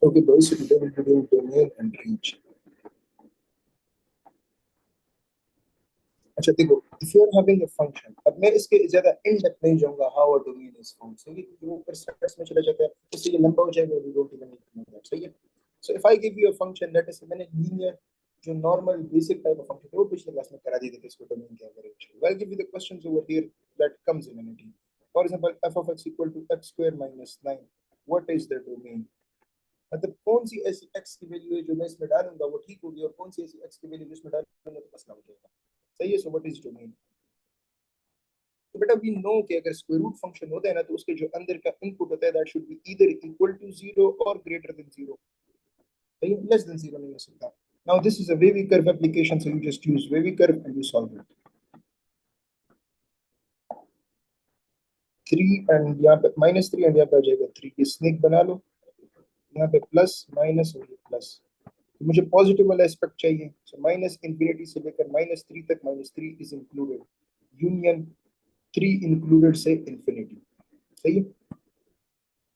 Okay, boys, so today we'll be doing domain and range. अच्छा देखो, if you are having a function, अब मैं इसके ज्यादा इन डेप्थ नहीं जाऊंगा how a domain is formed, सही है, क्योंकि वो ऊपर स्टेप्स में चला जाता है, इससे ये लंबा हो जाएगा, we don't even need to know that, सही है. So if I give you a function, let us say मैंने linear जो normal basic type of function है वो पिछले क्लास में करा दी थी, इसको domain क्या करेंगे. I'll give you the questions over here that comes in NT. For example, f of x equal to x square minus 9. What is the domain? मतलब कौन सी ऐसी x की वैल्यू है जो मैं इसमें डालूंगा वो ठीक होगी, और कौन सी ऐसी x की वैल्यू जिसमें डालूंगा तो मसला हो जाएगा, सही है. So what is domain? तो बेटा वी नो कि अगर स्क्वायर रूट फंक्शन होता है ना, तो उसके जो अंदर का इनपुट होता है that should be either equal to 0 और ग्रेटर देन 0, सही है, लेस देन 0 नहीं हो सकता. Now this is a wavy curve application, so you just use wavy curve and you solve it. 3 and यहाँ पे -3 एंड यहाँ पे आ जाएगा 3, ये स्नेक बना लो, यहाँ पे प्लस माइनस और ये प्लस. तो मुझे पॉजिटिव वाला एस्पेक्ट चाहिए, सो माइनस इंफिनिटी से लेकर -3 तक -3 इज इंक्लूडेड, यूनियन 3 इंक्लूडेड से इंफिनिटी, सही है.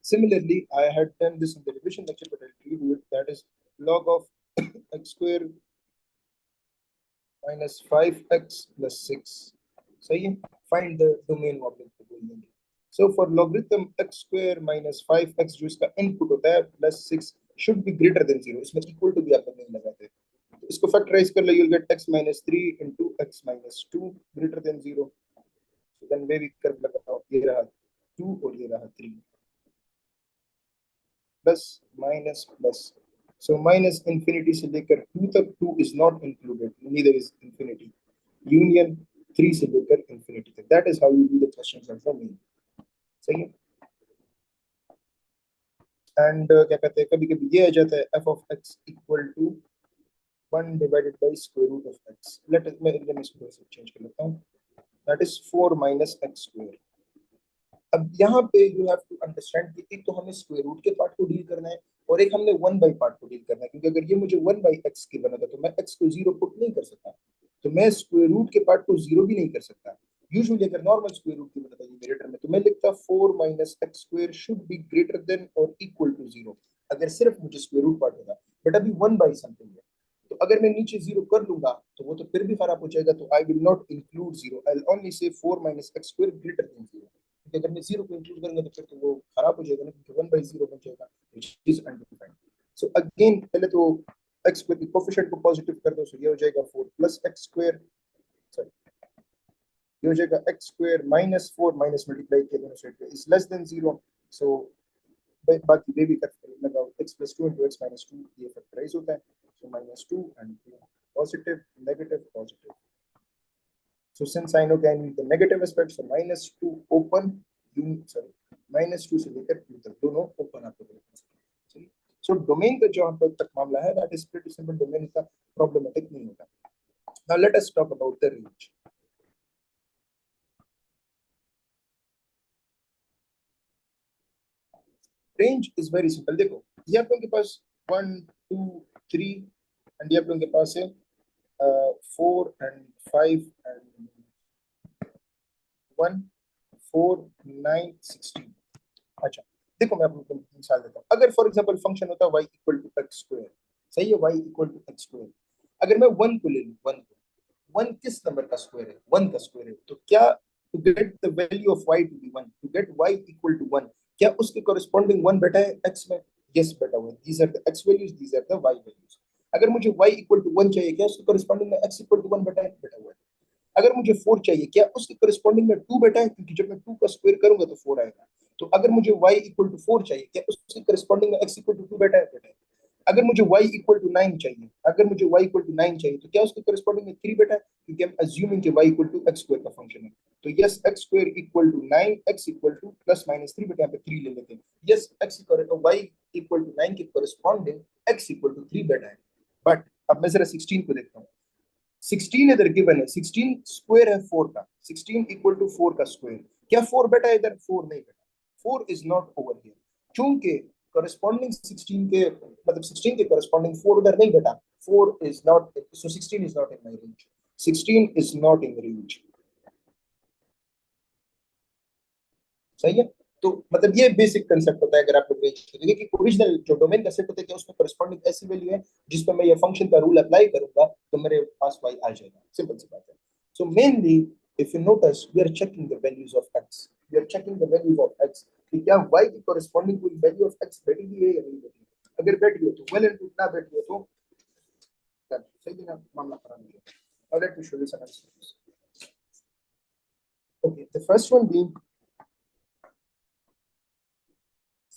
Similarly, I had done this in the revision lecture, but I'll redo it. That is log of x square minus 5x plus 6. सही है. Find the domain of so for logarithm x square minus 5x जो इसका input होता है plus 6 should be greater than 0. इसमें equal to भी आप नहीं लगाते, तो इसको फैक्टराइज कर लो, you'll get x minus 3 into x minus 2 greater than 0. So then wave curve लगाओ, ये रहा 2 और ये रहा 3, प्लस माइनस प्लस. सो माइनस इंफिनिटी से लेकर 2 तक 2 is not included, neither is infinity, union 3 से लेकर इंफिनिटी तक. That is how you do the questions of domain, सही है. एंड क्या कहते हैं, कभी कभी ये आ जाता है f of x equal to 1 divided by square root of x. Let मैं इसको चेंज कर लेता हूं, that is 4 minus x square. अब यहाँ पे यू हैव टू अंडरस्टैंड कि एक तो हमें स्क्वायर रूट के पार्ट को डील करना है और एक हमने 1 बाई पार्ट को डील करना है, क्योंकि अगर ये मुझे 1 बाई एक्स के बना था तो मैं x को 0 पुट नहीं कर सकता, तो मैं स्क्वायर रूट के पार्ट को 0 भी नहीं कर सकता. यूजुअली अगर नॉर्मल स्क्वायर रूट की बनता है न्यूमरेटर में, तो मैं लिखता 4 minus x square should be greater than और इक्वल टू 0, अगर सिर्फ मुझे स्क्वायर रूट पार्ट होता. बट अभी 1 बाई समथिंग है, तो अगर मैं नीचे 0 कर लूंगा तो वो तो फिर भी खराब हो जाएगा, तो I will not include 0, I will only say 4 minus x square greater than 0. अगर मैं 0 को इंक्लूड करूंगा तो फिर तो वो खराब हो जाएगा ना, क्योंकि 1 बाई 0 बन जाएगा, which is undefined. So again पहले तो x स्क्वायर की कोफिशिएंट को पॉजिटिव कर दो, सो ये हो जाएगा 4 प्लस एक्स स्क्वायर, सॉरी ये हो जाएगा x square minus 4 minus multiply किया दोनों साइड पे इज लेस देन 0. सो बाकी बेबी का लगाओ x plus 2 into x minus 2, ये फैक्टराइज होता है, सो -2 and positive negative positive. So since I know I need the negative aspect, so -2 open, -2 से लेकर 2 तक दोनों ओपन आपको देखना. So domain का जो हम तक मामला है, that is pretty simple. domain का problematic नहीं होता. Now let us talk about the range. Range is very simple. देखो ये आप लोगों के पास 1 2 3 and ये आप लोगों के पास है 4 and 5 and 1 4 9 16. अच्छा देखो मैं आपको मिसाल देता हूँ. अगर फॉर एग्जांपल फंक्शन होता y equal to x square, सही है, y equal to x square. अगर मैं 1 को ले लूँ, 1 किस नंबर का स्क्वायर है? 1 का स्क्वायर है. तो क्या to get the value of y to be 1, to get y equal to 1, क्या उसके कॉरेस्पॉन्डिंग 1 बेटा है x में? यस बेटा हुआ. These are the x values, these are the y values. अगर मुझे y इक्वल टू 1 चाहिए, क्या उसके कॉरेस्पॉन्डिंग में x इक्वल टू 1 बेटा है? बेटा हुआ. अगर मुझे 4 चाहिए, क्या उसके कॉरेस्पॉन्डिंग में 2 बेटा है? क्योंकि जब मैं 2 का स्क्वायर करूंगा तो 4 आएगा. तो अगर मुझे y इक्वल टू 4 चाहिए, क्या उसके कॉरेस्पॉन्डिंग में x इक्वल टू 2 बेटा है? बेटा है. अगर मुझे y इक्वल टू 9 चाहिए, अगर मुझे y इक्वल टू 9 चाहिए, तो क्या उसके कॉरेस्पॉन्डिंग में 3 बेटा है? क्योंकि हम अज्यूमिंग कि y equal to x square का फंक्शन है. तो yes x square equal to 9, x equal to plus minus 3 बेटा, यहाँ पे 3 ले लेते हैं. Yes x y equal to 9 के कॉरेस्पॉन्डिंग x इक्वल टू 3 बेटा है. बट अब मैं जरा 16 को देखता हूँ. 16 इधर गिवन है, 16 स्क्वायर है 4 का, 16 इक्वल टू 4 का स्क्वायर. क्या 4 बेटा है इधर? 4 नहीं बेटा, 4 इज नॉट ओवर हियर, क्योंकि corresponding 16 के मतलब 16 के corresponding 4 उधर नहीं बेटा. 4 is not, so 16 is not in my range. 16 is not in range. सही है. तो मतलब ये बेसिक कंसेप्ट होता है अगर आप लोग रेंज देखिए कि ओरिजिनल जो डोमेन का सेट होता है कि उसमें करस्पॉन्डिंग ऐसी वैल्यू है जिस पर मैं ये फंक्शन का रूल अप्लाई करूंगा तो मेरे पास y आ जाएगा, सिंपल सी बात है. So mainly if you notice we are checking the values of x, we are checking the values of x कि क्या y की करस्पॉन्डिंग कोई वैल्यू ऑफ x बैठी हुई है या नहीं बैठी. अगर बैठी हो तो वेल एंड गुड, ना बैठी हो तो सही है ना, मामला खराब हो जाएगा. Now let me show you some examples. Okay, the first one being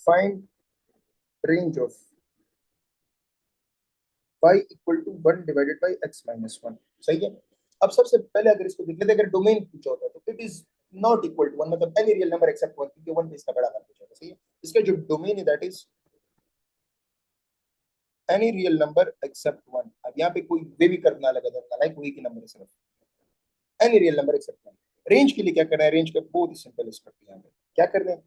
find range of y equal to 1 divided by x minus 1. सही है. अब सबसे पहले अगर इसको देख लेते हैं, अगर डोमेन पूछा होता है तो it is not equal to 1, मतलब एनी रियल नंबर एक्सेप्ट 1, क्योंकि 1 पे इसका बड़ा वैल्यू जाएगा. सही है. इसका जो डोमेन है that is any real number except 1. अब यहाँ पे कोई वे भी करना लगा था लाइक वही की नंबर है सिर्फ any real number except 1. Range के लिए क्या करना है, रेंज का बहुत ही सिंपल स्टेप यहाँ पे क्या कर रहे हैं,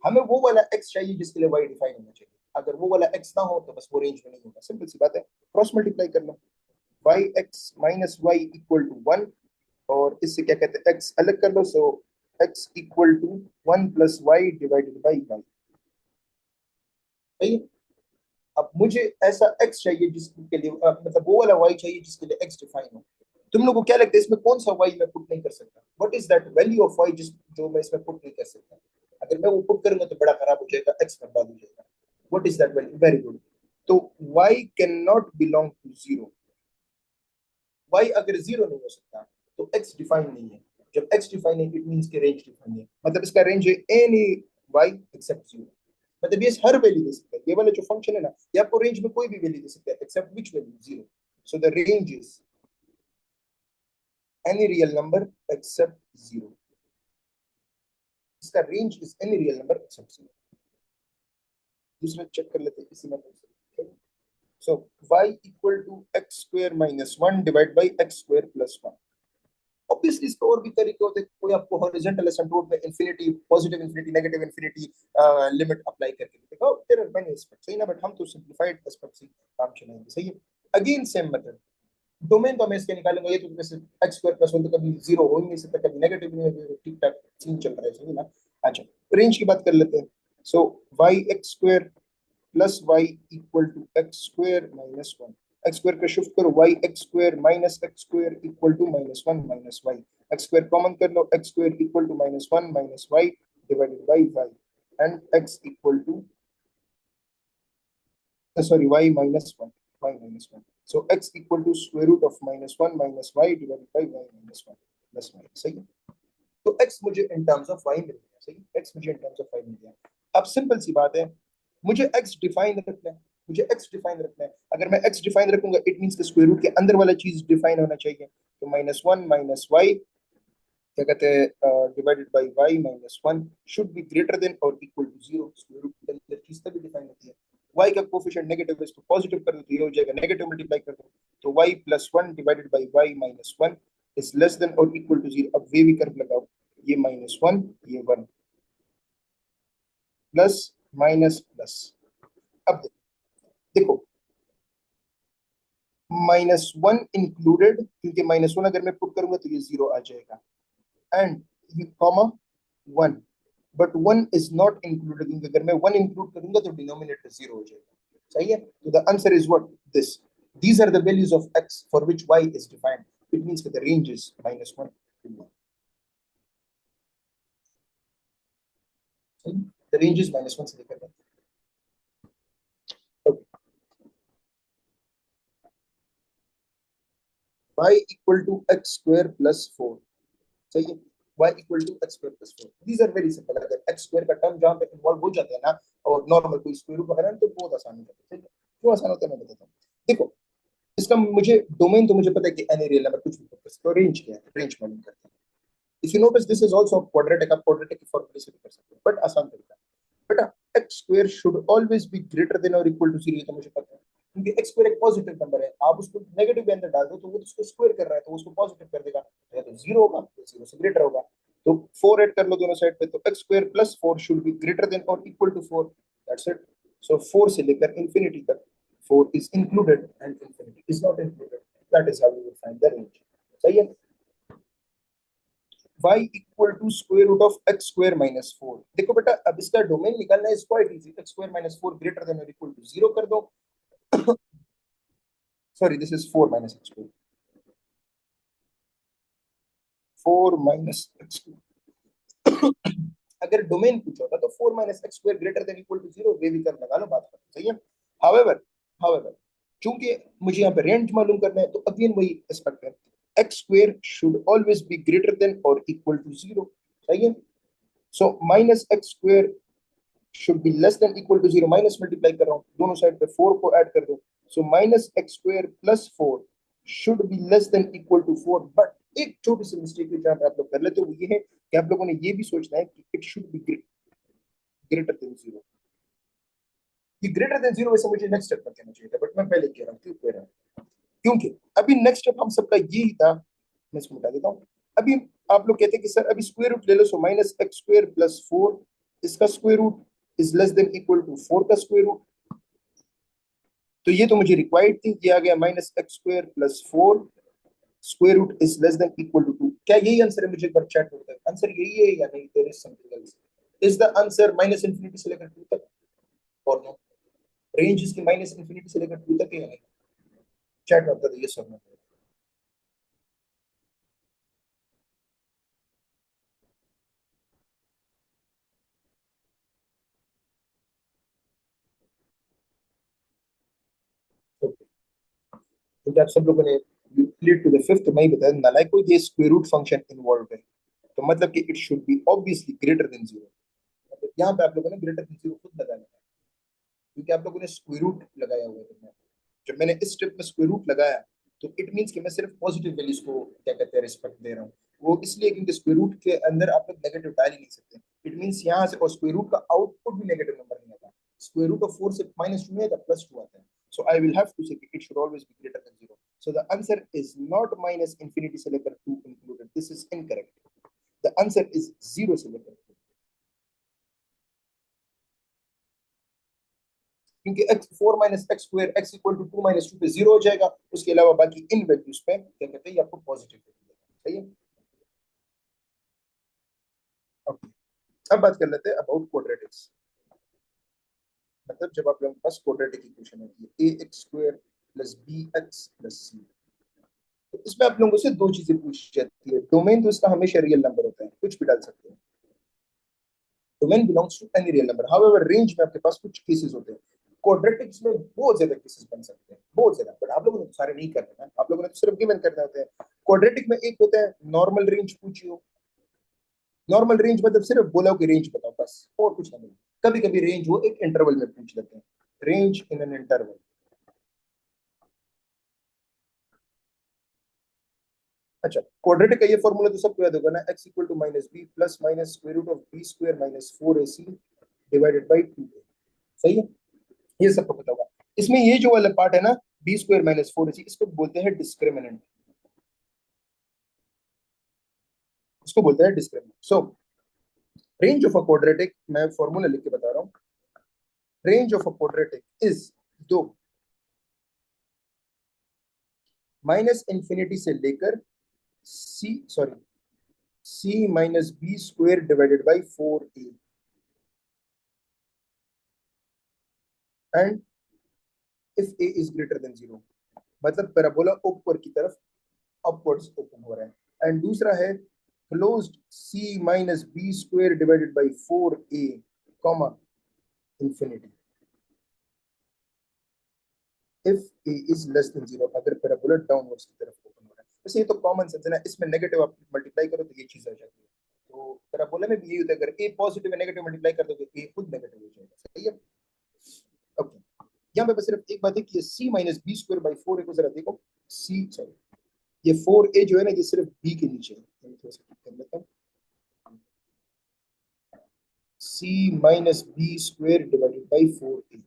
हमें वो वाला x चाहिए जिसके लिए y डिफाइन होना चाहिए. अगर वो वाला x ना हो तो बस वो रेंज में नहीं होगा, सिंपल सी बात है. क्रॉस मल्टीप्लाई कर लो, y x minus Y equal to 1 और इससे क्या कहते हैं x अलग कर लो, so x equal to 1 plus Y divided by Y. सही है. अब मुझे ऐसा x चाहिए जिसके लिए मतलब वो वाला y चाहिए जिसके लिए x डिफाइन हो. तुम लोगों को क्या लगता है इसमें कौन सा y मैं पुट नहीं कर सकता, what is that value of y जिस जो मैं इसमें पुट नहीं कर सकता. अगर मैं वो पुट करूंगा तो बड़ा खराब हो जाएगा, x बर्बाद हो जाएगा. What is that value, very good. तो y can not belong to zero. y अगर जीरो नहीं हो सकता तो x डिफाइन नहीं है. जब x डिफाइन है इट मींस कि रेंज डिफाइन है, मतलब इसका रेंज है एनी y एक्सेप्ट जीरो. मतलब ये हर वैल्यू दे सकता है, ये वाला जो फंक्शन है ना ये आपको रेंज में कोई भी वैल्यू दे सकता है except which value, zero. So the range is any real number except zero. इसका range is any real number except zero. दूसरा चेक कर लेते हैं इसी में. So y equal to x square minus 1 divide by x square plus 1. Obviously इसका और भी तरीके होते हैं, कोई आपको हॉरिजॉन्टल एसिम्प्टोट में infinity, positive infinity, negative infinity limit apply करके देगा, देयर आर मेनी एस्पेक्ट्स. सही ना, बट हम तो सिंपलीफाइड एस्पेक्ट से काम चलाएंगे. सही है. अगेन सेम मेथड, डोमेन तो मैं इसके निकालूंगा, ये तो वैसे एक्स स्क्वायर प्लस 1 तो कभी जीरो हो ही नहीं सकता, कभी नेगेटिव नहीं है, ठीक ठाक सीन चल रहा है. सही ना. अच्छा, रेंज की बात कर लेते हैं. So y x square plus y equal to x square minus 1. X square का शिफ्ट करो, y x square minus x square equal to minus 1 minus y. X square common कर लो, x square equal to minus 1 minus y divided by y and x equal to sorry y minus 1, y minus 1. So x equal to square root of minus 1 minus y divided by y minus 1 plus y. सही है. तो x मुझे in terms of y मिल गया. सही, x मुझे in terms of y मिल गया. अब simple सी बात है, मुझे x डिफाइन रखना है, मुझे x डिफाइन रखना है. अगर मैं x डिफाइन रखूंगा इट मींस कि स्क्वायर रूट के अंदर वाला चीज डिफाइन होना चाहिए. तो माइनस 1 माइनस वाई क्या कहते हैं divided by y minus 1 should be greater than और equal to zero. Square root के अंदर चीज तभी डिफाइन होती है. y का कोफिशिएंट नेगेटिव है, इसको पॉजिटिव कर दो तो ये हो जाएगा, नेगेटिव मल्टीप्लाई कर दो तो y plus 1 divided by y minus 1 is less then और इक्वल टू जीरो. अब वे भी कर्व लगाओ, ये माइनस 1 ये 1 प्लस माइनस प्लस. अब देखो माइनस 1 इंक्लूडेड, क्योंकि माइनस 1 अगर मैं पुट करूंगा तो ये जीरो आ जाएगा एंड ये comma 1, but 1 is not included क्योंकि अगर मैं 1 इंक्लूड करूंगा तो डिनोमिनेटर जीरो हो जाएगा. सही है. तो the answer is what this. These are the values of x for which y is defined. It means that the range is minus 1 to 1. The range is minus 1 से लेकर 1. Okay. y equal to x square plus 4. सही है. y equal to x square plus 4. These are very simple. अगर x square का term जहाँ पे involve हो जाते हैं ना और नॉर्मल कोई स्क्वायर रूट वगैरह तो बहुत आसान हो जाता है. क्यों आसान होता है मैं बताता हूँ. देखो इसका मुझे डोमेन तो मुझे पता है कि एनी रियल नंबर कुछ भी कर सकते हो. रेंज क्या है, रेंज मालूम करते हैं. If you notice this is also quadratic, आप क्वाड्रेटिक की फॉर्मूले से भी कर सकते हो, बट आसान तरीका. बेटा x square should always be greater than और इक्वल टू जीरो, तो मुझे पता है क्योंकि एक्स स्क्वायर एक पॉजिटिव नंबर है. आप उसको नेगेटिव के अंदर डाल दो तो वो उसको स्क्वायर कर रहा है तो उसको पॉजिटिव कर देगा, या तो जीरो होगा तो जीरो से ग्रेटर होगा. तो 4 ऐड कर लो दोनों साइड पे, तो x square plus 4 should be greater than और equal to 4. That's it. So 4 से लेकर इंफिनिटी तक 4 is included and infinity is not included. That is how you will find the range. सही है. y equal to square root of x square minus 4। देखो बेटा, अब इसका डोमेन निकालना है, इसको quite easy, x square minus 4 greater than और इक्वल टू 0 कर दो। Sorry, this is 4 minus x square, 4 minus x square. अगर डोमेन पूछा होता तो 4 minus x square greater than equal to 0 वे भी कर लगा लो, बात खत्म, सही है। हाउएवर हाउएवर चूंकि मुझे यहाँ पे रेंज मालूम करना है, तो अगेन वही एस्पेक्ट है, x square should always be greater than और इक्वल टू 0, सही है। So minus x square should be less than equal to 0, minus multiply कर रहा हूँ, दोनों साइड पे 4 को ऐड कर दो। So minus x square plus 4 should be less than equal to 4, but एक छोटी सी मिस्टेक जहां पे आप लोग कर लेते हो, वो ये है कि आप लोगों ने ये भी सोचना है कि it should be greater than 0। ये ग्रेटर देन 0 वैसे मुझे नेक्स्ट स्टेप पर कहना चाहिए था, बट मैं पहले कह रहा हूँ, क्यों कह रहा हूँ, क्योंकि अभी नेक्स्ट स्टेप हम सबका ये ही था। मैं इसको मिटा देता हूँ। अभी आप लोग कहते हैं कि सर अभी स्क्वायर रूट ले लो, so minus x square plus 4, इसका square root is less than equal to 4 का स्क्वायर रूट। तो ये तो मुझे रिक्वायर्ड थी, ये आ गया minus x square plus 4, square root is less than equal to 2। क्या यही आंसर है? मुझे एक बार चेक करते हैं आंसर यही है या नहीं, there is something else. Is the answer minus infinity से लेकर 2 तक और नो? रेंज इसकी माइनस इंफिनिटी से लेकर 2 तक है या नहीं? चैट में बता दो ये सब में। क्योंकि आप सब लोगों ने लीड टू द फिफ्थ, मैं ही बताया नालायक को, ये स्क्वायर रूट फंक्शन इन्वॉल्व है, तो मतलब कि it should be obviously greater than 0। मतलब यहाँ पे आप लोगों ने ग्रेटर देन 0 खुद लगाया है, क्योंकि आप लोगों ने स्क्वायर रूट लगाया हुआ है। जब मैंने इस स्टेप में स्क्वायर रूट लगाया, तो इट मींस कि मैं सिर्फ पॉजिटिव वैल्यूज को क्या कहते हैं रिस्पेक्ट दे रहा हूँ। वो इसलिए क्योंकि स्क्वायर रूट के अंदर आप लोग नेगेटिव डाल ही नहीं सकते। इट मींस यहाँ से, और स्क्वायर रूट का आउटपुट भी नेगेटिव नंबर नहीं आता। स्क्वायर रूट ऑफ 4 से -2 नहीं आता, +2 आता है। So I will have to say it should always be greater than 0। So the answer is not minus infinity से लेकर 2 included, this is incorrect. The answer is 0 से लेकर 2, क्योंकि x 4 minus x square x equal to 2 minus 2 पे 0 हो जाएगा। उसके अलावा बाकी इन वैल्यूज पे क्या कहते हैं, ये आपको पॉजिटिव वैल्यू देगा, सही है। ओके, अब बात कर लेते हैं अबाउट क्वाड्रेटिक्स। मतलब जब आप लोगों के पास क्वाड्रेटिक इक्वेशन होती है, a x square plus b x plus c, तो इसमें आप लोगों से दो चीजें पूछी जाती है। डोमेन तो इसका हमेशा रियल नंबर होता है, कुछ भी डाल सकते हैं। Domain belongs to any real number. However range में आपके पास कुछ केसेस होते हैं। क्वाड्रेटिक्स में बहुत ज्यादा केसेस बन सकते हैं, बहुत ज्यादा, बट आप लोगों ने तो सारे नहीं करने हैं, आप लोगों ने तो सिर्फ गिवन करने होते हैं। क्वाड्रेटिक में एक होता है नॉर्मल रेंज पूछियो। नॉर्मल रेंज मतलब सिर्फ बोला कि रेंज बताओ बस, और कुछ नहीं। कभी कभी रेंज वो एक इंटरवल में पूछ लेते हैं, रेंज इन एन इंटरवल। अच्छा, क्वाड्रेटिक का ये फॉर्मूला तो सबको याद होगा ना, x equal to minus b plus minus square root of b square minus 4ac divided by 2a, सही है। ये सबको पता होगा। इसमें ये जो वाला पार्ट है ना, बी स्क्वायर माइनस 4ac, इसको बोलते हैं डिस्क्रिमिनेंट, इसको बोलते हैं discriminant. So range of a quadratic, मैं फॉर्मूला लिख के बता रहा हूँ। Range of a quadratic is, दो, माइनस इंफिनिटी से लेकर c, sorry, c minus b square divided by 4a, and if a is greater than 0, मतलब पैराबोला ऊपर की तरफ अपवर्ड्स ओपन हो रहा है। एंड दूसरा है closed c minus b square divided by 4a, comma, infinity, if a is less than 0, अगर पैराबोला डाउनवर्ड्स की तरफ ओपन हो रहा है। वैसे ये तो कॉमन सेंस है ना, इसमें नेगेटिव आप मल्टीप्लाई करो तो ये चीज आ जाती है। तो पैराबोला में भी यही होता है, अगर a पॉजिटिव है नेगेटिव मल्टीप्लाई कर दो तो a खुद नेगेटिव हो जाएगा, सही है। ओके, यहाँ पे बस सिर्फ एक बात है कि ये c minus b square by 4a को जरा देखो। c, सॉरी, ये 4a जो है ना, ये सिर्फ b के नीचे है, मैं थोड़ा सा ठीक कर लेता हूँ। c minus b square divided by 4a,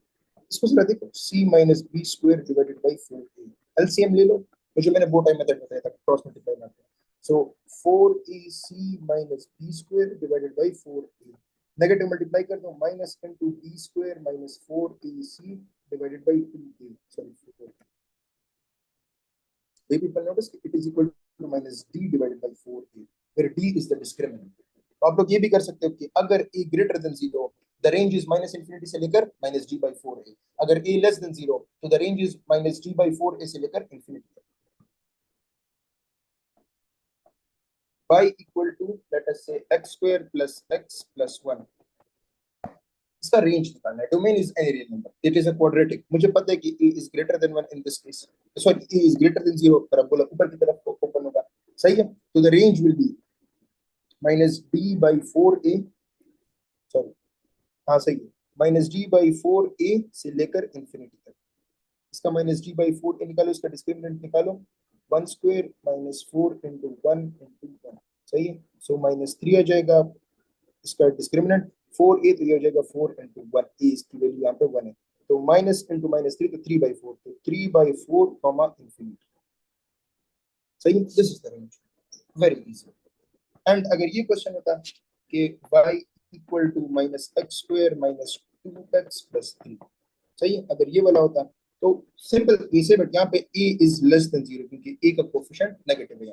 इसको जरा देखो, c minus b square divided by 4a, LCM ले लो। मुझे मैंने वो टाइम मेथड बताया था, क्रॉस मल्टीप्लाई ना करो। So 4ac minus b square divided by 4a, negative multiply कर दो, minus into b square minus 4ac divided by 2a, sorry 4a। ये people notice it is equal to minus d divided by 4a। फिर D is the discriminant. तो आप लोग ये भी कर सकते हो कि अगर a greater than zero, the range is minus infinity से लेकर minus D by four a. अगर ए लेस देन जीरो, तो the range is minus D by four a से लेकर इन्फिनिटी तक। y equal to let us say x square plus x plus one, इसका रेंज निकालना है। Domain is any real number, it is a quadratic. मुझे पता है कि a is greater then 1 in this case, sorry a is greater than 0, parabola ऊपर की तरफ ओपन होगा, सही है। तो the range will be minus D by four a, sorry हाँ सही है, minus D by four a से लेकर इंफिनिटी तक। इसका minus D by four a निकालो, इसका डिस्क्रिमिनेंट निकालो, one square minus four into one into one, सही है। सो माइनस थ्री आ जाएगा, इसका डिस्क्रिमिनेंट फोर ए, तो ये हो जाएगा फोर इंटू वन, ए इसकी वैल्यू यहाँ पे वन है, तो माइनस इंटू माइनस थ्री, तो थ्री बाई फोर, तो three by four comma infinity, सही है। This is the range, very easy. And अगर ये क्वेश्चन होता कि y equal to minus x square minus two x plus three, सही है, अगर ये वाला होता तो सिंपल इसे, बट यहाँ पे a is less than zero, क्योंकि a का कोफिशिएंट नेगेटिव है।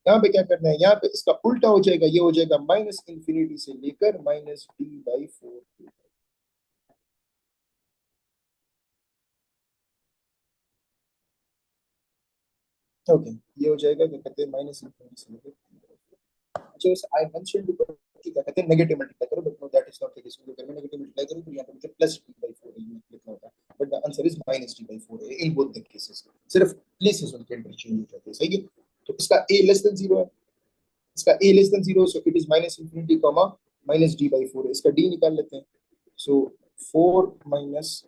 यहाँ पे क्या करना है, यहाँ पे इसका उल्टा हो जाएगा, ये हो जाएगा माइनस इंफिनिटी से लेकर minus D by four. Okay, ये हो जाएगा क्या कहते हैं माइनस इंफिनिटी से लेकर, अच्छा वैसे आई मेंशन टू कि क्या कहते हैं नेगेटिव मल्टीप्लाई करो, but know that is not the case. अगर मैं नेगेटिव मल्टीप्लाई करूं तो यहाँ पे मुझे प्लस डी बाई फोर लिखना होता है, but the answer is minus D by four in both the cases. सिर्फ प्लेसेस उनके इंटरचेंज हो जाते हैं, सही है। तो इसका a लेस देन जीरो है, इसका a less than zero, so it is minus infinity comma minus D by four, इसका d निकाल लेते हैं। So four minus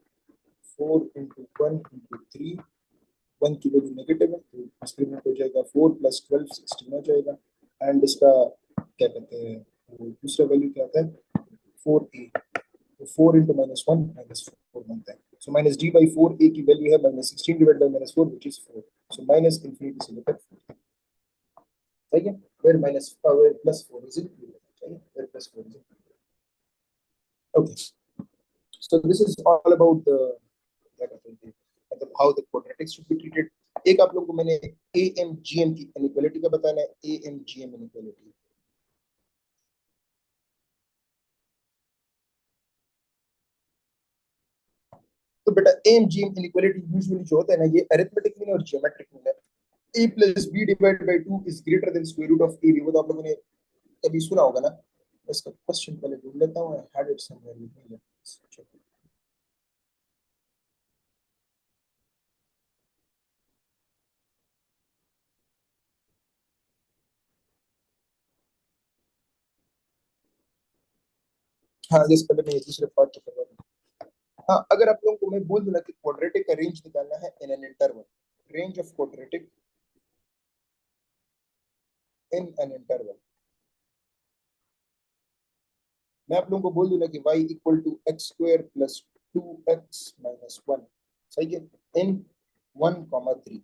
four into one into three, one की वैल्यू नेगेटिव है, तो डिस्क्रिमिनेंट हो जाएगा फोर प्लस ट्वेल्व, सिक्सटीन हो जाएगा। एंड इसका क्या कहते हैं, दूसरा वैल्यू क्या आता है, फोर ए, तो four into minus one minus four बनता है। So minus D by four a की वैल्यू है minus sixteen divide by minus four, which is four. So minus infinity से लेकर फोर, सही है। Where minus where plus four is in, सही है, where plus four is in. Okay, so this is all about क्या कहते हैं, मतलब how the quadratics should be treated. एक आप लोगों को मैंने ए एम जी एम की इनइक्वालिटी का बताना है, A M G M inequality. तो बेटा A M G M inequality usually जो होता है ना, ये अरिथमेटिक मीन और ज्योमेट्रिक मीन है। A plus b divide by two is greater than square root of a b, वो तो आप लोगों ने कभी सुना होगा ना। इसका क्वेश्चन पहले ढूंढ लेता हूँ, I had it somewhere with me, let's check. हाँ जस्ट पहले मैं ये दूसरे पार्ट को करवा दूँ। हाँ, अगर आप लोगों को मैं बोल दूं ना कि क्वाड्रेटिक का रेंज निकालना है in an interval, range of quadratic in an interval, मैं आप लोगों को बोल दूं ना कि y equal to x square plus two x minus one, सही है, in one comma three,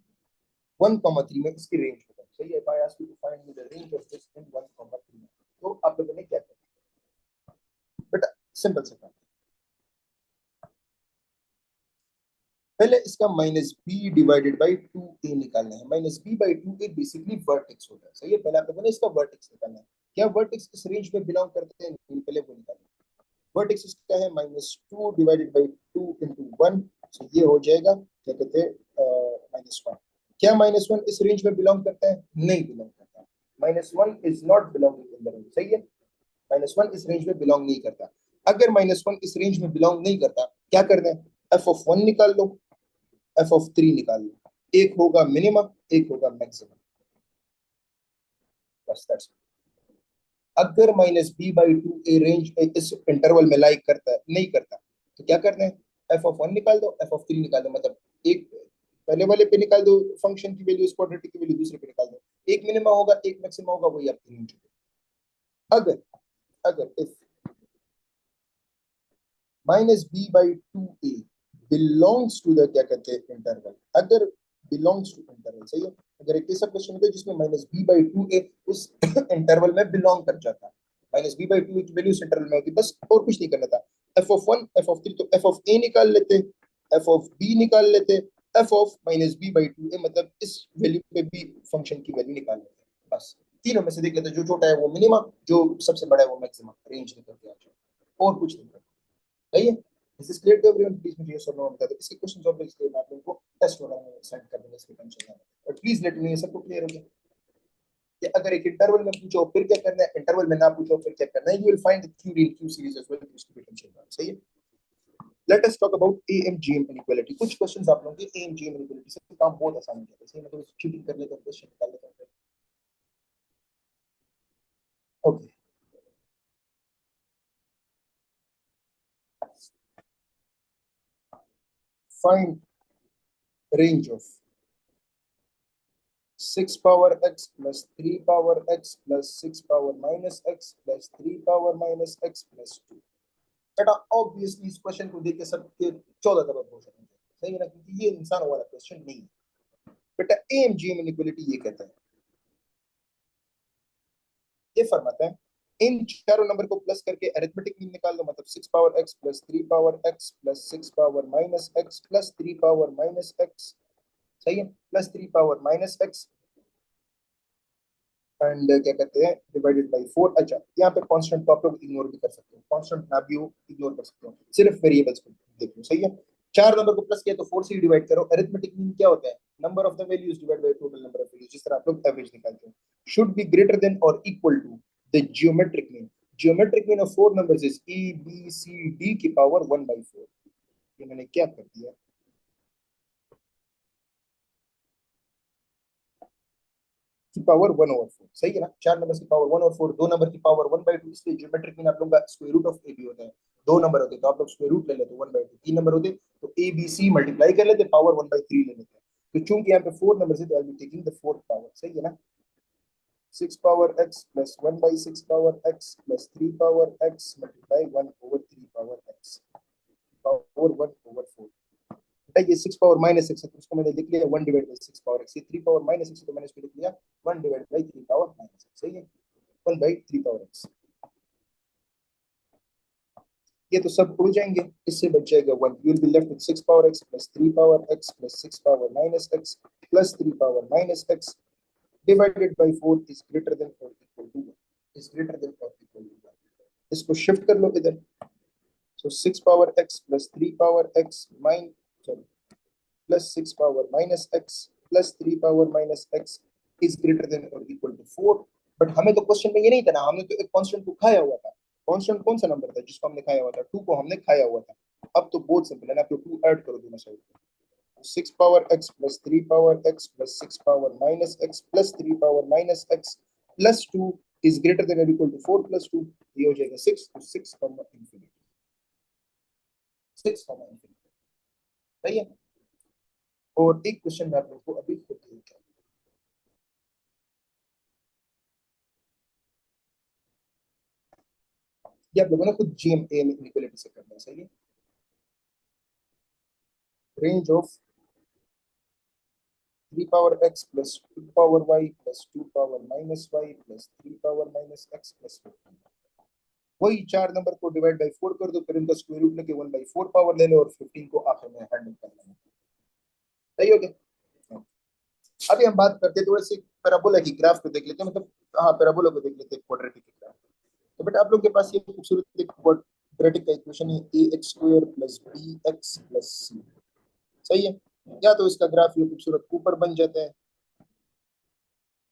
one comma three में इसकी रेंज होगा, सही है। I ask you to find the range of this in one comma three, तो आप लोगों ने क्या करना है बेटा, सिंपल से काम। पहले इसका minus b divided by two a निकालना है। Minus b by two a basically vertex होता है, सही है। पहले आप लोगों ने इसका वर्टेक्स निकालना है, क्या वर्टेक्स इस रेंज में बिलोंग करते हैं, पहले वो निकालना है। वर्टेक्स इसका है minus two divided by two into one, तो ये हो जाएगा क्या कहते हैं माइनस वन। क्या माइनस वन इस रेंज में बिलोंग करता है, नहीं बिलोंग करता। Minus one is not belonging in the range, सही है, माइनस वन इस रेंज में बिलोंग नहीं करता। अगर माइनस वन इस रेंज में बिलोंग नहीं करता, क्या करना है, एफ ऑफ वन निकाल लो, एफ ऑफ थ्री निकाल लो, एक होगा मिनिमम, एक होगा मैक्सिमम, बस दैट्स। अगर minus b by two a range में इस इंटरवल में लाइक करता है, नहीं करता, तो क्या करना है, एफ ऑफ वन निकाल दो, एफ ऑफ थ्री निकाल दो, मतलब एक पहले वाले पे निकाल दो फंक्शन की वैल्यू, क्वाड्रेटिक की वैल्यू दूसरे पे निकाल दो, एक मिनिमम होगा एक मैक्सिमम होगा, वही आपकी रेंज होगी। अगर अगर if minus b by two a belongs to the क्या कहते हैं इंटरवल, अगर बिलोंग्स टू इंटरवल, सही है। अगर एक ऐसा क्वेश्चन होता है जिसमें माइनस बी बाई टू ए उस इंटरवल में बिलोंग कर जाता, माइनस बी बाई टू ए की वैल्यू उस इंटरवल में होती, बस और कुछ नहीं करना था। F of one f of three, तो एफ ऑफ ए निकाल लेते, एफ ऑफ बी निकाल लेते, f of minus b by two a, मतलब इस वैल्यू पे भी फंक्शन की वैल्यू निकाल लेते, बस तीनों में से देख लेते हैं, जो छोटा है वो मिनिमा, जो सबसे बड़ा है वो मैक्सिमम, रेंज निकल के आ जाए, और कुछ नहीं करना। सही है? This is clear to everyone? Please मुझे यस और नो बता दो। इसके क्वेश्चंस और इसलिए मैं आप लोगों को टेस्ट वगैरह में सेंड कर दूंगा, इसकी टेंशन ना लो, बट प्लीज लेट मी, ये सबको क्लियर हो गया कि अगर एक इंटरवल में पूछो फिर क्या करना है, इंटरवल में ना पूछो फिर क्या करना है, you will find the q real q series as well, इसकी टेंशन ना। सही है? Let us talk about AMGM inequality. कुछ क्वेश्चंस आप लोगों के AMGM इनइक्वालिटी से काम बहुत आसान हो जाता है। सही, मैं तो चीटिंग कर लेता हूं, क्वेश्चन निकाल लेता हूं। Okay, find range of 6 power x plus 3 power x plus 6 power minus x plus 3 power minus x plus 2। बेटा ऑब्वियसली इस क्वेश्चन को देख के सबके 14 करोड़ क्वेश्चन हो जाएंगे। सही है ना? क्योंकि ये इंसान वाला क्वेश्चन नहीं है। बेटा AMGM इनइक्वालिटी ये कहता है, ये फरमाता है इन चारों नंबर को प्लस करके अरिथमेटिक मीन निकाल दो, मतलब 6 power x plus 3 power x plus 6 power minus x plus 3 power minus x। सही है? Plus 3 power minus x and क्या कहते हैं डिवाइडेड बाई 4। अच्छा, यहाँ पे कांस्टेंट को आप लोग इग्नोर भी कर सकते हो, कांस्टेंट ना भी हो इग्नोर कर सकते हो, सिर्फ वेरिएबल्स को देख लो। सही है? चार नंबर को प्लस किया तो 4 से डिवाइड करो। अरिथमेटिक मीन क्या होता है? Number of the values divide by total number of values, जिस तरह आप लोग एवरेज निकालते हो। शुड बी ग्रेटर देन और equal to the geometric mean. Geometric mean of four numbers is EBCD की पावर 1/4। ये मैंने क्या कर दिया, की पावर 1/4। सही है ना? चार नंबर की पावर 1/4, दो नंबर की पावर 1/2, इसलिए ज्योमेट्रिक मीन आप लोग का square root of a b होता है। दो नंबर होते तो आप लोग स्क्वायर रूट ले लेते 1/2, तीन नंबर होते तो ABC मल्टीप्लाई कर लेते, पावर 1/3 ले लेते। तो चूंकि यहाँ पे फोर नंबर है तो I be taking the fourth power. सही है ना? 6 power x plus 1/6 power x plus 3 power x multiply 1/3 power x power 1/4। ये 6 पावर माइनस एक्स है तो उसको मैंने लिख लिया 1 डिवाइड बाई 6 पावर एक्स। ये 3 पावर माइनस एक्स है तो मैंने इसको लिख लिया 1 divide by 3 power minus x. सही है? 1/3 पावर एक्स। ये तो सब उड़ जाएंगे, इससे बच जाएगा 1। You will be left with 6 power x plus 3 power x plus 6 power minus x plus 3 power minus x divided by 4 is greater than और equal to 1, is greater than और इक्वल टू 1। इसको शिफ्ट कर लो इधर। So 6 power x plus 3 power x minus sorry plus 6 power minus x plus 3 power minus x is greater than और equal to 4। But हमें तो question में ये नहीं था ना, हमने तो एक कांस्टेंट को खाया हुआ था। कांस्टेंट कौन सा नंबर था जिसको हमने खाया हुआ था? 2 को हमने खाया हुआ था। अब तो बहुत सिंपल है ना, तो 2 ऐड करो दोनों साइड पे। 6 power x plus 3 power x plus 6 power minus x plus 3 power minus x plus 2 is greater than और इक्वल टू 4 प्लस 2। ये हो जाएगा 6, तो 6 कॉमा इंफिनिटी, 6 कॉमा इंफिनिटी। सही है? और एक क्वेश्चन मैं आप लोगों को अभी खुद देता हूं, ये आप लोगों ने खुद GMA इनइक्वालिटी से करना है। सही है? Range of 3 power x plus 2 power y plus 2 power minus y plus 3 power minus x plus 15। वही चार नंबर को डिवाइड बाई 4 कर दो, फिर इनका स्क्वायर रूट लेके 1/4 पावर ले लो और 15 को आखिर में हैंडल कर लेना। सही हो गया? अभी हम बात करते हैं थोड़े से पैराबोला की ग्राफ को देख लेते हैं, मतलब हाँ पैराबोला को देख लेते हैं, क्वाड्रेटिक की ग्राफ। तो बेटा आप लोग के पास ये खूबसूरत एक क्वाड्रेटिक का इक्वेशन है ax² plus bx plus c। सही है? या तो इसका ग्राफ ये खूबसूरत ऊपर बन जाता है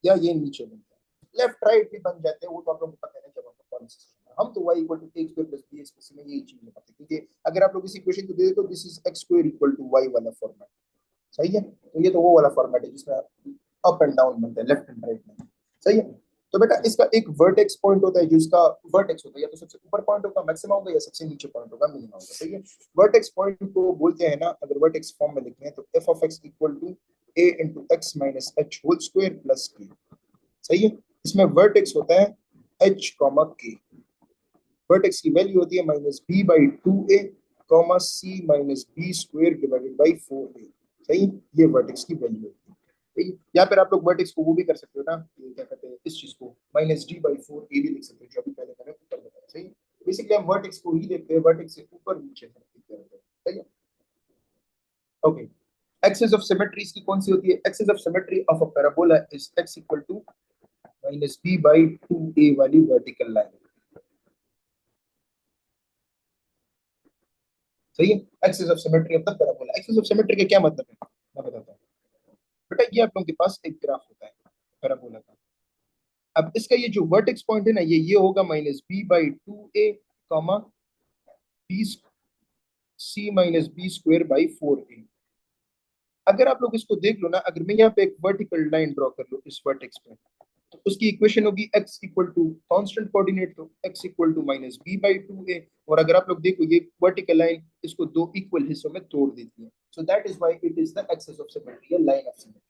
या ये नीचे बनता है, लेफ्ट राइट भी बन जाते हैं, वो तो आप लोगों को पता है ना जब हम कौन सा सिस्टम। हम तो y equal to x square plus b x में यही चीज पता है, क्योंकि अगर आप लोग इस इक्वेशन को दे दो तो this is x square equal to y वाला फॉर्मेट। सही है? तो ये तो वो वाला फॉर्मेट है जिसमें अप एंड डाउन बनता है, लेफ्ट एंड राइट में। सही है? तो बेटा इसका एक वर्टेक्स पॉइंट होता है, जो इसका वर्टेक्स होता है या तो सबसे ऊपर पॉइंट होगा मैक्सिमम होगा, या सबसे नीचे पॉइंट होगा मिनिमम होगा। सही है? वर्टेक्स पॉइंट को बोलते हैं ना, अगर वर्टेक्स फॉर्म में लिखते हैं तो f of x equal to a into x minus h whole square plus k। सही है? इसमें वर्टेक्स होता है h कॉमा k। वर्टेक्स की वैल्यू होती है minus b by 2a comma c minus b square divided by 4a। सही? ये वर्टेक्स की वैल्यू होती है। सही? यहाँ पर आप लोग वर्टेक्स को वो भी कर सकते हो ना, ये क्या कहते हैं इस चीज को माइनस डी बाई 4a भी लिख सकते हो, जो अभी पहले मैंने ऊपर बताया। सही? बेसिकली हम वर्टेक्स को ही देखते हैं, वर्टेक्स से ऊपर नीचे करते हैं। सही है? ओके। एक्सिस ऑफ सिमेट्री की कौन सी होती है? Axis of symmetry of a parabola is x equal to minus b by 2a वाली वर्टिकल लाइन। सही है, axis of symmetry of the parabola. Axis of symmetry का क्या मतलब है मैं बताता हूँ। बेटा ये आप लोगों के पास एक ग्राफ होता है पैराबोला का। अब इसका ये जो वर्टेक्स पॉइंट है ना, ये होगा minus b by 2a comma b c minus b square by 4a। अगर आप लोग इसको देख लो ना, अगर मैं यहाँ पे एक वर्टिकल लाइन ड्रॉ कर लूँ इस वर्टेक्स पे, तो उसकी इक्वेशन होगी x equal to constant coordinate, तो x equal to minus b by 2a। और अगर आप लोग देखो ये वर्टिकल लाइन इसको दो इक्वल हिस्सों में तोड़ देती है, so that is why it is the axis of symmetry, line of symmetry.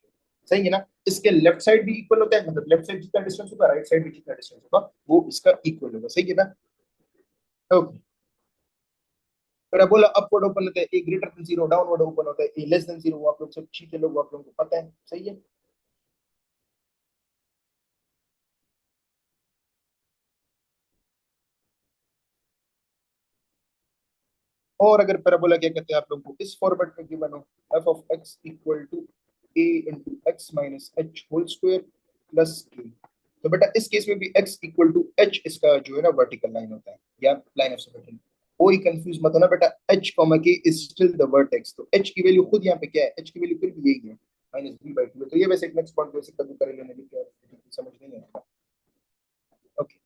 सही है ना, इसके लेफ्ट साइड भी इक्वल होता है, मतलब लेफ्ट साइड जितना डिस्टेंस होगा राइट साइड भी जितना डिस्टेंस होगा वो इसका इक्वल होगा। सही है ना, ओके। पैराबोला अपवर्ड ओपन होता है, a greater than zero downward open होता है, ए लेस देन जीरो, वो आप लोग सब चीजें लोग आप लोगों को पता है। सही है, और अगर पैराबोला क्या कहते हैं आप लोगों को इस फॉर्मेट में गिवन हो, f of x equal to a into x minus h whole square plus k, तो बेटा इस केस में भी x इक्वल टू एच इसका जो है ना वर्टिकल लाइन होता है या लाइन ऑफ सिमेट्री। कोई कंफ्यूज मत होना बेटा, h कॉमा के इज स्टिल द वर्टेक्स, तो h की वैल्यू खुद यहाँ पे क्या है, h की वैल्यू फिर भी यही है माइनस बी बाई टू। तो ये वैसे नेक्स्ट पॉइंट वैसे कभी कर लेने की समझ नहीं है। ओके,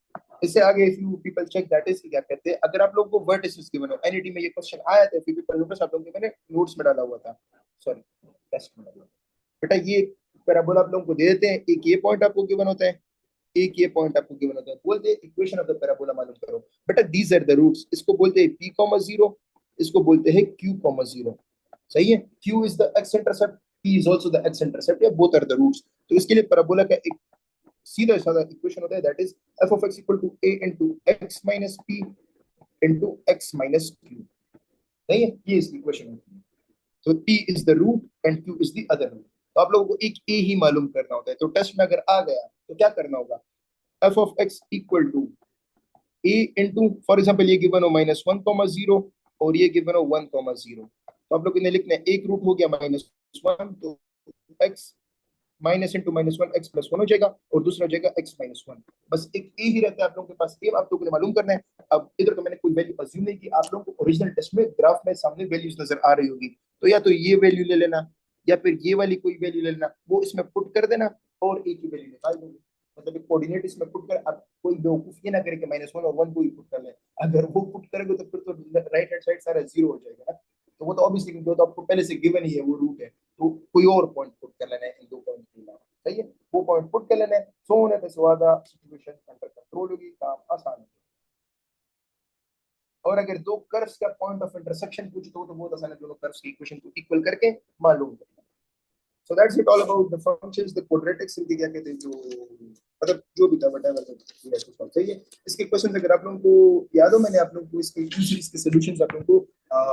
इससे आगे if you people check that is क्या कहते हैं, अगर आप लोगों को वर्टिसेस गिवन हो, एनईटी में ये क्वेश्चन आया था, फिर पीपल नोटिस आप लोगों के मैंने नोट्स में डाला हुआ था, सॉरी टेस्ट में डाला हुआ। बेटा ये पैराबोला आप लोगों को दे देते हैं, एक ये पॉइंट आपको गिवन होता है, एक ये पॉइंट आपको गिवन होता है, बोलते हैं इक्वेशन ऑफ द पैराबोला मालूम करो। बेटा दीज आर द रूट्स, इसको बोलते हैं p कॉमा 0, इसको बोलते हैं q कॉमा 0। सही है, q is the x intercept, p is also the x intercept, या बोथ आर द रूट्स। तो इसके लिए पैराबोला का एक सीधा साधा इक्वेशन होता है, that is f of x equal to a into x minus p into x minus q। नहीं है, ये इसकी इक्वेशन होती है। तो p is the root and q is the other root. तो आप लोगों को एक a ही मालूम करना होता है, तो टेस्ट में अगर आ गया तो क्या करना होगा, f of x equal to a into for example ये गिवन हो माइनस वन कॉमा जीरो और ये गिवन हो वन कॉमा जीरो, तो आप लोग इन्हें लिखना है, एक रूट हो गया माइनस वन, तो x minus into minus one x plus one हो जाएगा, और दूसरा हो जाएगा एक्स माइनस वन। बस एक ए ही रहता है आप लोगों के पास, ए आप लोगों को मालूम करना है। अब इधर तो मैंने कोई वैल्यू अज्यूम नहीं की, आप लोगों को ओरिजिनल टेस्ट में ग्राफ में सामने वैल्यूज नजर आ रही होगी, तो या तो ये वैल्यू ले लेना या फिर ये वाली कोई वैल्यू ले लेना, वो इसमें पुट कर देना और ए की वैल्यू निकाल दोगे। मतलब एक कोऑर्डिनेट इसमें पुट कर, अब कोई बेवकूफ ये ना करे कि माइनस वन और वन को ही पुट कर ले, अगर वो पुट करेंगे तो फिर तो राइट हैंड साइड सारा जीरो हो जाएगा ना। तो वो तो ऑब्वियसली, क्योंकि वो तो आपको पहले से गिवन ही है, वो रूट है, तो कोई और पॉइंट पुट कर लेना है इन दो पॉइंट के अलावा। सही है, वो पॉइंट पुट कर लेना है, सो होने पे सुहागा सिचुएशन अंडर कंट्रोल होगी, काम आसान होगा। और अगर दो कर्व्स का पॉइंट ऑफ इंटरसेक्शन पूछे तो बहुत आसान है, दोनों कर्व्स की इक्वेशन को इक्वल करके मालूम करना। So that's it all about the functions, the quadratics, इनके क्या कहते हैं, जो मतलब जो भी था व्हाटएवर। सही है, इसके क्वेश्चन अगर आप लोगों को याद हो, मैंने आप लोगों को इसके क्यू सीरीज के सॉल्यूशंस आप लोगों को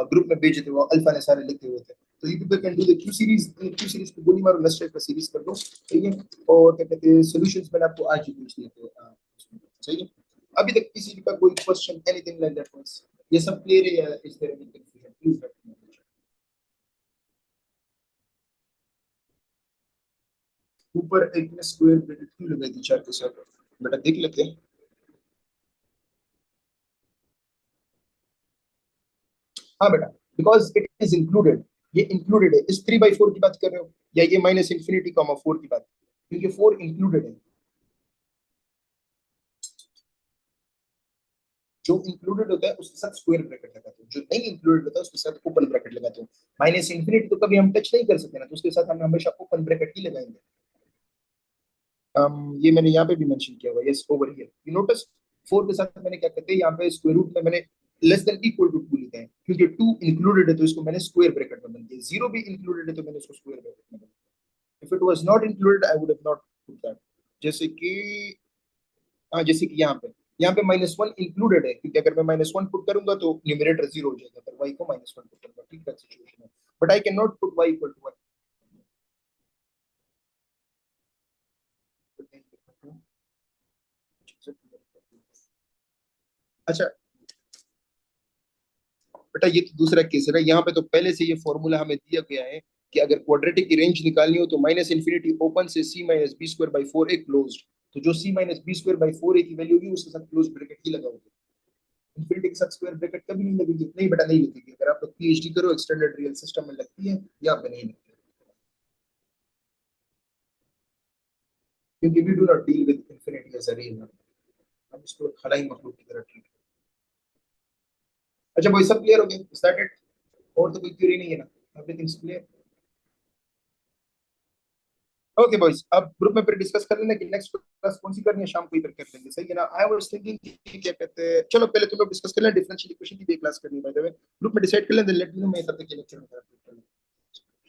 ग्रुप में भेजे थे, वो अल्फा ने सारे लिखे हुए थे, तो you people can do the Q series को गोली मारो, नेक्स्ट का सीरीज कर दो। ठीक है, और क्या कहते हैं सॉल्यूशंस मैंने आपको आज ही भेज दिए थे। सही है, अभी तक किसी का कोई question anything like that was, ये सब क्लियर है या is there any confusion, please let me know. ऊपर एक में स्क्वायर ब्रैकेट क्यों लगाई थी चार के साथ, बेटा देख लेते हैं। हाँ बेटा, बिकॉज इट इज इंक्लूडेड, ये इंक्लूडेड है, इस थ्री बाई फोर की बात कर रहे हो या ये माइनस इन्फिनिटी कॉमा फोर की बात, क्योंकि फोर इंक्लूडेड है। जो इंक्लूडेड होता है उसके साथ स्क्वायर ब्रैकेट लगाते हो, जो नहीं इंक्लूडेड होता है उसके साथ ओपन ब्रैकेट लगाते हो। माइनस इन्फिनिटी तो कभी हम टच नहीं कर सकते ना, तो उसके साथ हम हमेशा ओपन ब्रैकेट ही लगाएंगे। ये मैंने यहाँ पे भी मेंशन किया हुआ है, yes over here you notice, four के साथ मैंने क्या कहते हैं यहाँ पे स्क्वायर रूट में मैंने less than equal to two लिखा है, क्योंकि टू इंक्लूडेड है तो इसको मैंने स्क्वायर ब्रैकेट में बदल दिया, जीरो भी इंक्लूडेड है तो मैंने इसको स्क्वायर ब्रैकेट में बदल दिया। If it was not included I would have not put that. जैसे कि हाँ, जैसे कि यहाँ पे माइनस वन इंक्लूडेड है, क्योंकि अगर मैं माइनस वन पुट करूंगा तो न्यूमरेटर जीरो हो जाएगा, तो वाई को माइनस वन पुट करूंगा, ठीक है सिचुएशन है, but I can not put y equal to one. अच्छा बेटा, ये तो दूसरा केस है ना, यहाँ पे तो पहले से ये फॉर्मूला हमें दिया गया है कि अगर क्वाड्रेटिक की रेंज निकालनी हो तो माइनस इन्फिनिटी ओपन से C minus b square by four a closed, तो जो c minus b square by 4a की वैल्यू होगी उसके साथ क्लोज ब्रैकेट ही लगाओगे, इन्फिनिटी के साथ स्क्वायर ब्रैकेट कभी नहीं लगेगी, नहीं बेटा नहीं लगेगी, अगर आप लोग पीएचडी करो एक्सटेंडेड रियल सिस्टम में लगती है, यहाँ पे नहीं लगती क्योंकि we do not deal with infinity as a real number, हम इसको खलाई मखलूक की तरह ट्रीट करते हैं। अच्छा भाई सब क्लियर हो गया, इज दैट इट? और तो कोई क्वेरी नहीं है ना, everything is clear? Okay boys, अब ग्रुप में फिर डिस्कस कर लेना कि नेक्स्ट क्लास कौन सी करनी है, शाम को ही फिर कर लेंगे, सही है ना? आई वाज थिंकिंग कि क्या कहते हैं, चलो पहले तुम लोग डिस्कस कर लेना, डिफरेंशियल इक्वेशन की भी क्लास करनी है बाय द वे, ग्रुप में डिसाइड कर लेंगे, लेट मी नो, मैं तब तक के लेक्चर में